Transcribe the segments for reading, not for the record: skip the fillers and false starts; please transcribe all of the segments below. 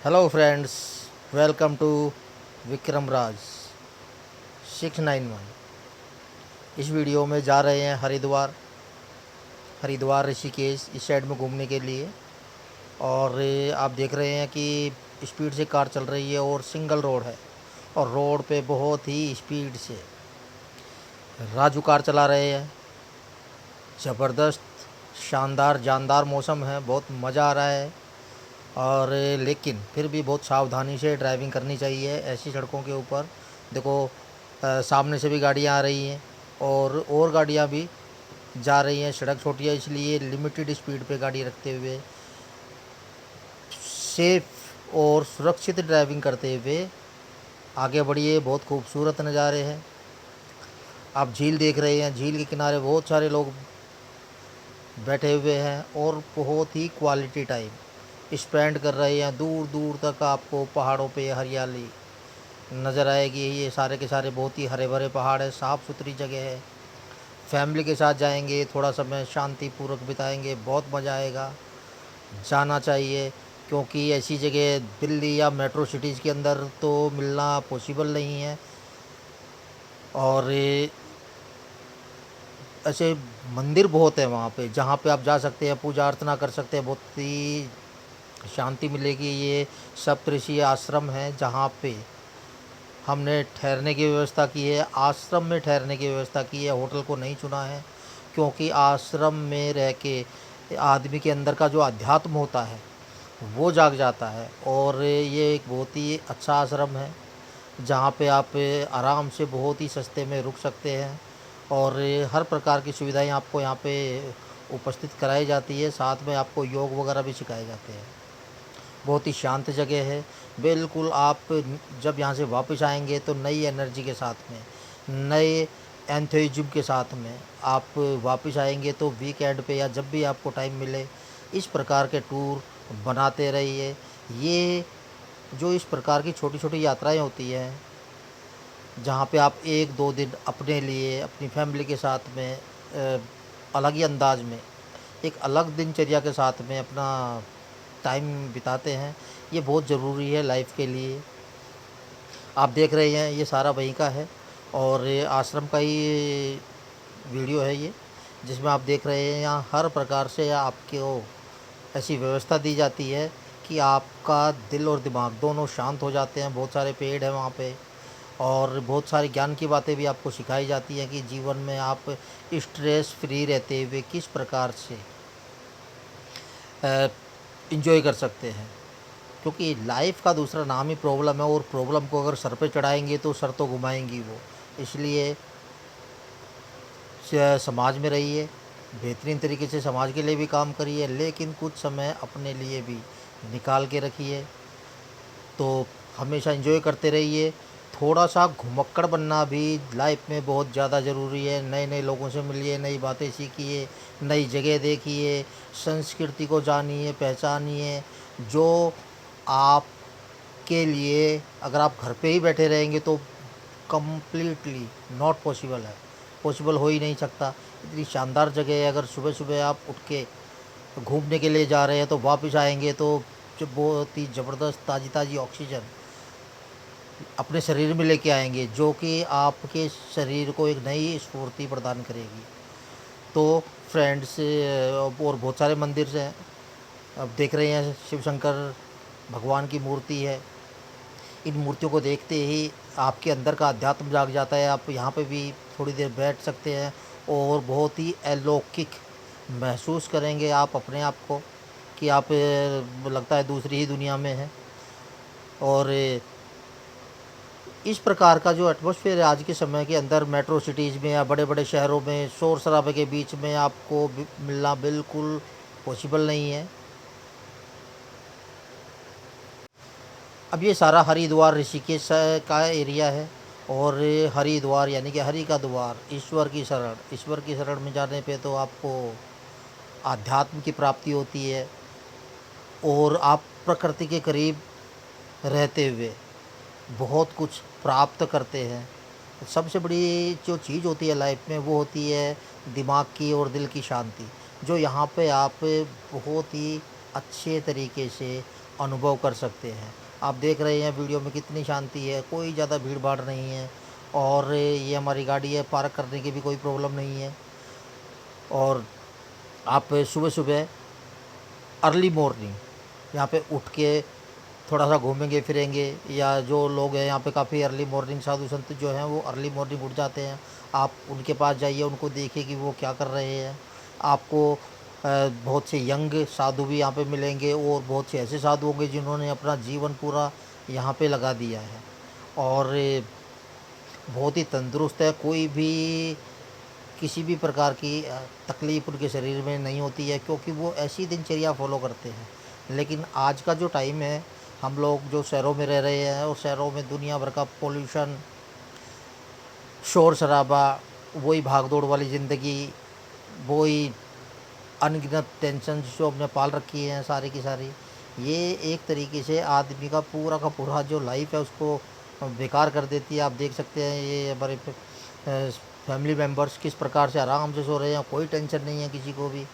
Hello friends, welcome to Vikram Raj 691। इस video में जा रहे हैं हरिद्वार हरिद्वार ऋषिकेश इस साइड में घूमने के लिए। और आप देख रहे हैं कि स्पीड से कार चल रही है और सिंगल रोड है, और रोड पे बहुत ही स्पीड से राजू कार चला रहे हैं। ज़बरदस्त शानदार जानदार मौसम है, बहुत मज़ा आ रहा है। और लेकिन फिर भी बहुत सावधानी से ड्राइविंग करनी चाहिए ऐसी सड़कों के ऊपर। देखो, सामने से भी गाड़ियाँ आ रही हैं और गाड़ियाँ भी जा रही हैं। सड़क छोटी है, इसलिए लिमिटेड स्पीड पे गाड़ी रखते हुए सेफ और सुरक्षित ड्राइविंग करते हुए आगे बढ़िए। बहुत खूबसूरत नज़ारे हैं। आप झील देख रहे हैं, झील के किनारे बहुत सारे लोग बैठे हुए हैं और बहुत ही क्वालिटी टाइम स्पेंड कर रहे हैं। दूर दूर तक आपको पहाड़ों पे हरियाली नज़र आएगी। ये सारे के सारे बहुत ही हरे भरे पहाड़ है, साफ़ सुथरी जगह है। फैमिली के साथ जाएंगे, थोड़ा समय शांतिपूर्वक बिताएंगे, बहुत मज़ा आएगा। जाना चाहिए, क्योंकि ऐसी जगह दिल्ली या मेट्रो सिटीज़ के अंदर तो मिलना पॉसिबल नहीं है। और ऐसे मंदिर बहुत है वहाँ पे, जहाँ पे आप जा सकते हैं, पूजा अर्चना कर सकते हैं, बहुत ही शांति मिलेगी। ये सप्तऋषि आश्रम है जहाँ पे हमने ठहरने की व्यवस्था की है। आश्रम में ठहरने की व्यवस्था की है, होटल को नहीं चुना है, क्योंकि आश्रम में रह के आदमी के अंदर का जो अध्यात्म होता है वो जाग जाता है। और ये एक बहुत ही अच्छा आश्रम है जहाँ पे आप आराम से बहुत ही सस्ते में रुक सकते हैं। और हर प्रकार की सुविधाएं आपको यहाँ पे उपस्थित कराई जाती है। साथ में आपको योग वगैरह भी सिखाए जाते हैं। बहुत ही शांत जगह है। बिल्कुल, आप जब यहाँ से वापस आएंगे तो नई एनर्जी के साथ में, नए एंथुसिज्म के साथ में आप वापस आएंगे। तो वीकेंड पे या जब भी आपको टाइम मिले, इस प्रकार के टूर बनाते रहिए। ये जो इस प्रकार की छोटी छोटी यात्राएं होती हैं, जहाँ पे आप एक दो दिन अपने लिए, अपनी फैमिली के साथ में अलग ही अंदाज में, एक अलग दिनचर्या के साथ में अपना टाइम बिताते हैं, ये बहुत ज़रूरी है लाइफ के लिए। आप देख रहे हैं ये सारा वहीं का है, और ये आश्रम का ही वीडियो है ये, जिसमें आप देख रहे हैं यहाँ हर प्रकार से आपको ऐसी व्यवस्था दी जाती है कि आपका दिल और दिमाग दोनों शांत हो जाते हैं। बहुत सारे पेड़ हैं वहाँ पे, और बहुत सारी ज्ञान की बातें भी आपको सिखाई जाती हैं कि जीवन में आप स्ट्रेस फ्री रहते हुए किस प्रकार से इंजॉय कर सकते हैं। क्योंकि लाइफ का दूसरा नाम ही प्रॉब्लम है, और प्रॉब्लम को अगर सर पे चढ़ाएंगे तो सर तो घुमाएंगी वो। इसलिए समाज में रहिए, बेहतरीन तरीके से समाज के लिए भी काम करिए, लेकिन कुछ समय अपने लिए भी निकाल के रखिए। तो हमेशा एंजॉय करते रहिए। थोड़ा सा घुमक्कड़ बनना भी लाइफ में बहुत ज़्यादा ज़रूरी है। नए नए लोगों से मिलिए, नई बातें सीखिए, नई जगह देखिए, संस्कृति को जानिए, पहचानिए। जो आपके लिए, अगर आप घर पे ही बैठे रहेंगे तो कम्प्लीटली नॉट पॉसिबल है, पॉसिबल हो ही नहीं सकता। इतनी शानदार जगह है, अगर सुबह सुबह आप उठ के घूमने के लिए जा रहे हैं तो वापस आएंगे तो जो बहुत ही ज़बरदस्त ताज़ी ताज़ी ऑक्सीजन अपने शरीर में लेके आएंगे, जो कि आपके शरीर को एक नई स्फूर्ति प्रदान करेगी। तो फ्रेंड्स, और बहुत सारे मंदिर हैं। अब देख रहे हैं शिव शंकर भगवान की मूर्ति है। इन मूर्तियों को देखते ही आपके अंदर का अध्यात्म जाग जाता है। आप यहाँ पे भी थोड़ी देर बैठ सकते हैं और बहुत ही अलौकिक महसूस करेंगे आप अपने आप को, कि आप लगता है दूसरी ही दुनिया में हैं। और इस प्रकार का जो एटमॉस्फेयर है आज के समय के अंदर मेट्रो सिटीज़ में या बड़े बड़े शहरों में शोर शराबे के बीच में आपको मिलना बिल्कुल पॉसिबल नहीं है। अब ये सारा हरिद्वार ऋषिकेश का एरिया है। और हरिद्वार यानी कि हरि का द्वार, ईश्वर की शरण। ईश्वर की शरण में जाने पे तो आपको आध्यात्म की प्राप्ति होती है, और आप प्रकृति के करीब रहते हुए बहुत कुछ प्राप्त करते हैं। सबसे बड़ी जो चीज़ होती है लाइफ में वो होती है दिमाग की और दिल की शांति, जो यहाँ पे आप बहुत ही अच्छे तरीके से अनुभव कर सकते हैं। आप देख रहे हैं वीडियो में कितनी शांति है, कोई ज़्यादा भीड़ भाड़ नहीं है, और ये हमारी गाड़ी है, पार्क करने की भी कोई प्रॉब्लम नहीं है। और आप सुबह सुबह अर्ली मॉर्निंग यहाँ पे उठ के थोड़ा सा घूमेंगे फिरेंगे, या जो लोग हैं यहाँ पे काफ़ी अर्ली मॉर्निंग साधु संत जो हैं वो अर्ली मॉर्निंग उठ जाते हैं, आप उनके पास जाइए, उनको देखिए कि वो क्या कर रहे हैं। आपको बहुत से यंग साधु भी यहाँ पे मिलेंगे, और बहुत से ऐसे साधु होंगे जिन्होंने अपना जीवन पूरा यहाँ पे लगा दिया है, और बहुत ही तंदुरुस्त है। कोई भी किसी भी प्रकार की तकलीफ़ उनके शरीर में नहीं होती है, क्योंकि वो ऐसी दिनचर्या फॉलो करते हैं। लेकिन आज का जो टाइम है, हम लोग जो शहरों में रह रहे हैं, और शहरों में दुनिया भर का पोल्यूशन, शोर शराबा, वही भाग दौड़ वाली ज़िंदगी, वही अनगिनत टेंशन जो हमने पाल रखी हैं सारी की सारी, ये एक तरीके से आदमी का पूरा जो लाइफ है उसको बेकार कर देती है। आप देख सकते हैं ये हमारे फैमिली मेम्बर्स किस प्रकार से आराम से सो रहे हैं, कोई टेंशन नहीं है किसी को भी।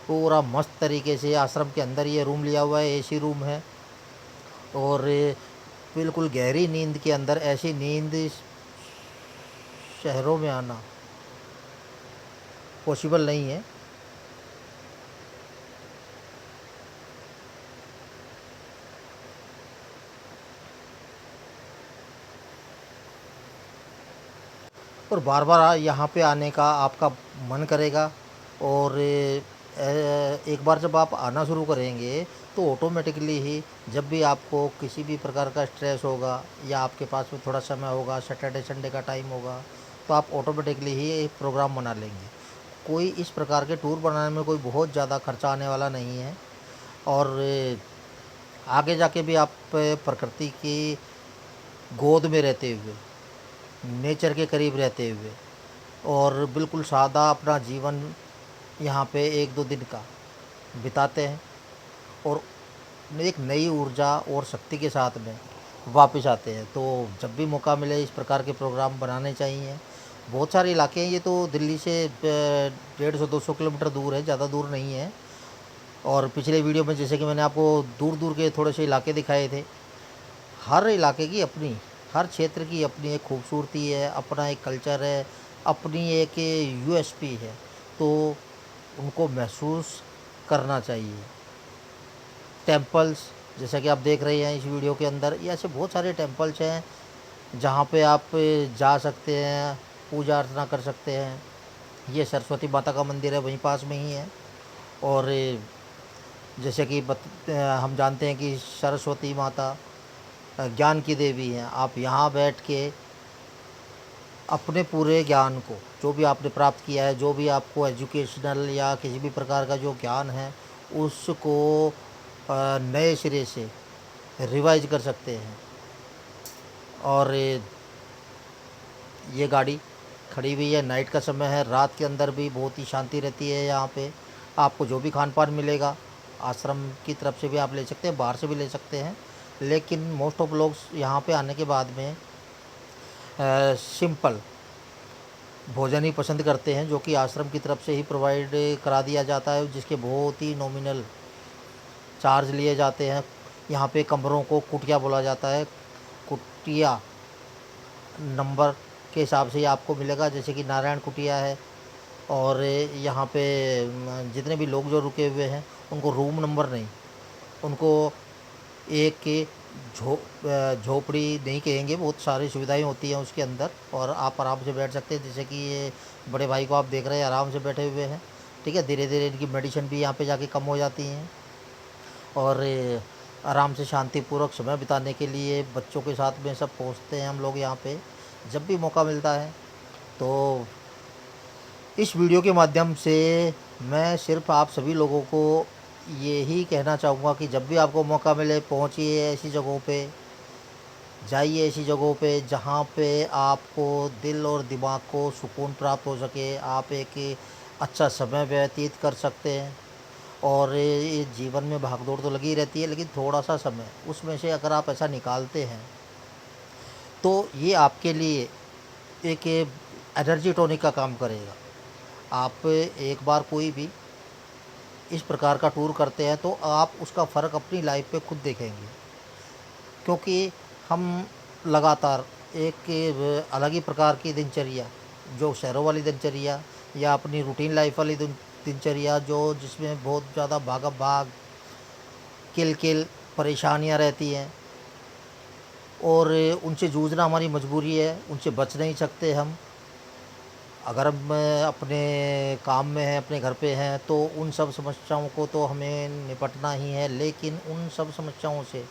पूरा मस्त तरीके से आश्रम के अंदर ये रूम लिया हुआ है, एसी रूम है, और बिल्कुल गहरी नींद के अंदर। ऐसी नींद शहरों में आना पॉसिबल नहीं है। और बार बार यहाँ पे आने का आपका मन करेगा, और एक बार जब आप आना शुरू करेंगे तो ऑटोमेटिकली ही जब भी आपको किसी भी प्रकार का स्ट्रेस होगा, या आपके पास में थोड़ा समय होगा, सैटरडे संडे का टाइम होगा, तो आप ऑटोमेटिकली ही एक प्रोग्राम बना लेंगे। कोई इस प्रकार के टूर बनाने में कोई बहुत ज़्यादा खर्चा आने वाला नहीं है, और आगे जाके भी आप प्रकृति की गोद में रहते हुए, नेचर के करीब रहते हुए, और बिल्कुल सादा अपना जीवन यहाँ पे एक दो दिन का बिताते हैं, और एक नई ऊर्जा और शक्ति के साथ में वापस आते हैं। तो जब भी मौका मिले इस प्रकार के प्रोग्राम बनाने चाहिए। बहुत सारे इलाके हैं, ये तो दिल्ली से 150-200 किलोमीटर दूर है, ज़्यादा दूर नहीं है। और पिछले वीडियो में जैसे कि मैंने आपको दूर दूर के थोड़े से इलाके दिखाए थे। हर इलाके की अपनी, हर क्षेत्र की अपनी एक खूबसूरती है, अपना एक कल्चर है, अपनी एक यूएसपी है, तो उनको महसूस करना चाहिए। टेम्पल्स जैसा कि आप देख रहे हैं इस वीडियो के अंदर, ये ऐसे बहुत सारे टेम्पल्स हैं जहाँ पे आप जा सकते हैं, पूजा अर्चना कर सकते हैं। ये सरस्वती माता का मंदिर है, वहीं पास में ही है। और जैसे कि हम जानते हैं कि सरस्वती माता ज्ञान की देवी हैं। आप यहाँ बैठ के अपने पूरे ज्ञान को, जो भी आपने प्राप्त किया है, जो भी आपको एजुकेशनल या किसी भी प्रकार का जो ज्ञान है, उसको नए सिरे से रिवाइज कर सकते हैं। और ये गाड़ी खड़ी हुई है, नाइट का समय है, रात के अंदर भी बहुत ही शांति रहती है यहाँ पे। आपको जो भी खान पान मिलेगा आश्रम की तरफ से भी आप ले सकते हैं, बाहर से भी ले सकते हैं, लेकिन मोस्ट ऑफ लोग यहाँ पे आने के बाद में सिंपल भोजन ही पसंद करते हैं, जो कि आश्रम की तरफ से ही प्रोवाइड करा दिया जाता है, जिसके बहुत ही नॉमिनल चार्ज लिए जाते हैं। यहाँ पे कमरों को कुटिया बोला जाता है। कुटिया नंबर के हिसाब से ही आपको मिलेगा, जैसे कि नारायण कुटिया है। और यहाँ पे जितने भी लोग जो रुके हुए हैं उनको रूम नंबर नहीं, उनको एक के झोपड़ी नहीं कहेंगे, बहुत सारी सुविधाएं होती हैं उसके अंदर, और आप आराम से बैठ सकते हैं। जैसे कि ये बड़े भाई को आप देख रहे हैं आराम से बैठे हुए हैं, ठीक है। धीरे धीरे इनकी मेडिसिन भी यहाँ पे जाके कम हो जाती हैं, और आराम से शांतिपूर्वक समय बिताने के लिए बच्चों के साथ में सब पहुँचते हैं हम लोग यहाँ पे जब भी मौका मिलता है। तो इस वीडियो के माध्यम से मैं सिर्फ आप सभी लोगों को यही कहना चाहूँगा कि जब भी आपको मौका मिले पहुँचिए ऐसी जगहों पे, जाइए ऐसी जगहों पे जहाँ पे आपको दिल और दिमाग को सुकून प्राप्त हो सके, आप एक अच्छा समय व्यतीत कर सकते हैं। और ये जीवन में भागदौड़ तो लगी रहती है, लेकिन थोड़ा सा समय उसमें से अगर आप ऐसा निकालते हैं तो ये आपके लिए एक एनर्जी टॉनिक का काम करेगा। आप एक बार कोई भी इस प्रकार का टूर करते हैं तो आप उसका फ़र्क अपनी लाइफ पे खुद देखेंगे। क्योंकि हम लगातार एक अलग ही प्रकार की दिनचर्या, जो शहरों वाली दिनचर्या या अपनी रूटीन लाइफ वाली दिनचर्या जो जिसमें बहुत ज़्यादा भागा भाग किल किल परेशानियां रहती हैं और उनसे जूझना हमारी मजबूरी है, उनसे बच नहीं सकते हम। अगर हम अपने काम में हैं, अपने घर पे हैं, तो उन सब समस्याओं को तो हमें निपटना ही है, लेकिन उन सब समस्याओं से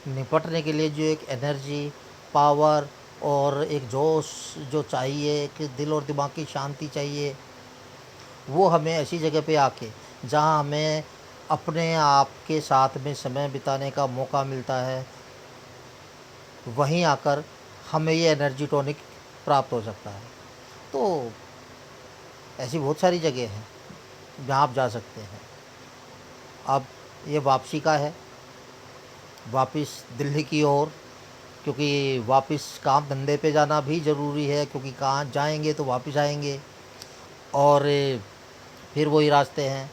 निपटने के लिए जो एक एनर्जी, पावर और एक जोश जो चाहिए, एक दिल और दिमाग की शांति चाहिए, वो हमें ऐसी जगह पे आके जहाँ हमें अपने आप के साथ में समय बिताने का मौका मिलता है, वहीं आकर हमें ये एनर्जी टॉनिक प्राप्त हो सकता है। तो ऐसी बहुत सारी जगह हैं जहाँ आप जा सकते हैं। अब ये वापसी का है, वापस दिल्ली की ओर, क्योंकि वापस काम धंधे पे जाना भी ज़रूरी है, क्योंकि कहाँ जाएंगे तो वापस आएंगे और फिर वही रास्ते हैं।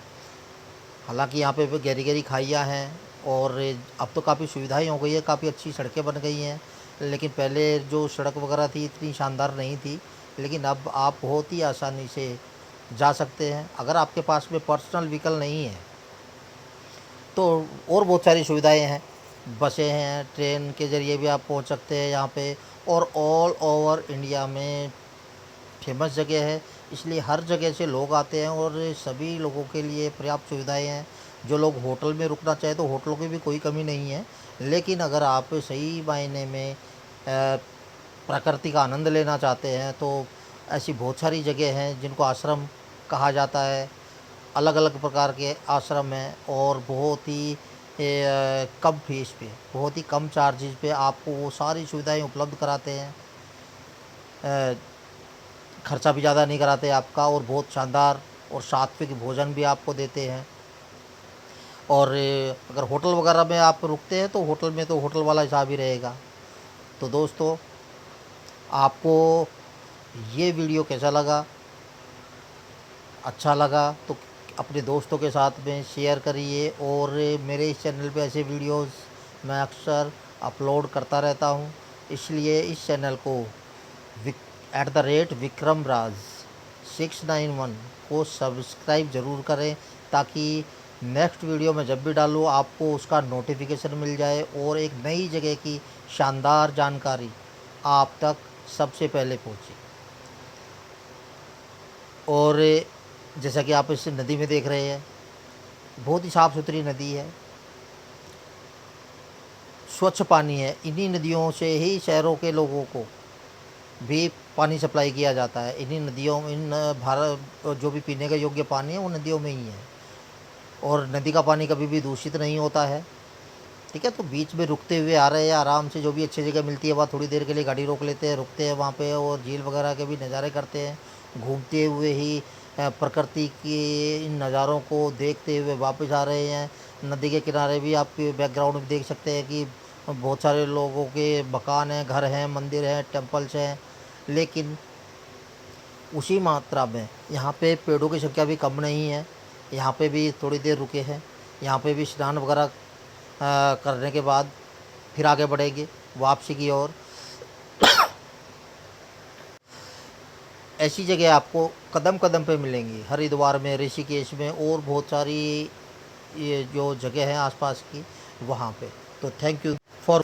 हालांकि यहाँ पे गहरी गहरी खाइयाँ हैं और अब तो काफ़ी सुविधाएं हो गई है, काफ़ी अच्छी सड़कें बन गई हैं, लेकिन पहले जो सड़क वगैरह थी इतनी शानदार नहीं थी। लेकिन अब आप बहुत ही आसानी से जा सकते हैं। अगर आपके पास में पर्सनल व्हीकल नहीं है तो और बहुत सारी सुविधाएं हैं, बसें हैं, ट्रेन के ज़रिए भी आप पहुंच सकते हैं यहाँ पे। और ऑल ओवर इंडिया में फेमस जगह है, इसलिए हर जगह से लोग आते हैं और सभी लोगों के लिए पर्याप्त सुविधाएं हैं। जो लोग होटल में रुकना चाहें तो होटलों की भी कोई कमी नहीं है, लेकिन अगर आप सही मायने में प्रकृति का आनंद लेना चाहते हैं तो ऐसी बहुत सारी जगह हैं जिनको आश्रम कहा जाता है। अलग अलग प्रकार के आश्रम हैं और बहुत ही कम फीस पे, बहुत ही कम चार्जेस पे आपको वो सारी सुविधाएं उपलब्ध कराते हैं। खर्चा भी ज़्यादा नहीं कराते आपका और बहुत शानदार और सात्विक भोजन भी आपको देते हैं। और अगर होटल वगैरह में आप रुकते हैं तो होटल में तो होटल वाला हिसाब ही रहेगा। तो दोस्तों, आपको ये वीडियो कैसा लगा? अच्छा लगा तो अपने दोस्तों के साथ में शेयर करिए। और मेरे इस चैनल पे ऐसे वीडियोस मैं अक्सर अपलोड करता रहता हूँ, इसलिए इस चैनल को @विक्रम राज 691 को सब्सक्राइब ज़रूर करें, ताकि नेक्स्ट वीडियो में जब भी डालूँ आपको उसका नोटिफिकेशन मिल जाए और एक नई जगह की शानदार जानकारी आप तक सबसे पहले पहुँचे। और जैसा कि आप इस नदी में देख रहे हैं, बहुत ही साफ़ सुथरी नदी है, स्वच्छ पानी है। इन्हीं नदियों से ही शहरों के लोगों को भी पानी सप्लाई किया जाता है। इन्हीं नदियों, इन भारत जो भी पीने का योग्य पानी है वो नदियों में ही है, और नदी का पानी कभी भी दूषित नहीं होता है। ठीक है, तो बीच में रुकते हुए आ रहे हैं आराम से, जो भी अच्छी जगह मिलती है वहाँ थोड़ी देर के लिए गाड़ी रोक लेते हैं, रुकते हैं वहाँ पे और झील वगैरह के भी नज़ारे करते हैं। घूमते हुए ही प्रकृति के इन नज़ारों को देखते हुए वापस आ रहे हैं। नदी के किनारे भी आप बैकग्राउंड में देख सकते हैं कि बहुत सारे लोगों के मकान हैं, घर हैं, मंदिर हैं, टेम्पल्स हैं, लेकिन उसी मात्रा में यहाँ पे पेड़ों की संख्या भी कम नहीं है। यहाँ पे भी थोड़ी देर रुके हैं, यहाँ पे भी स्नान वगैरह करने के बाद फिर आगे बढ़ेंगे वापसी की ओर। ऐसी जगह आपको कदम कदम पे मिलेंगी, हरिद्वार में, ऋषिकेश में और बहुत सारी ये जो जगह हैं आसपास की, वहाँ पे। तो थैंक यू फॉर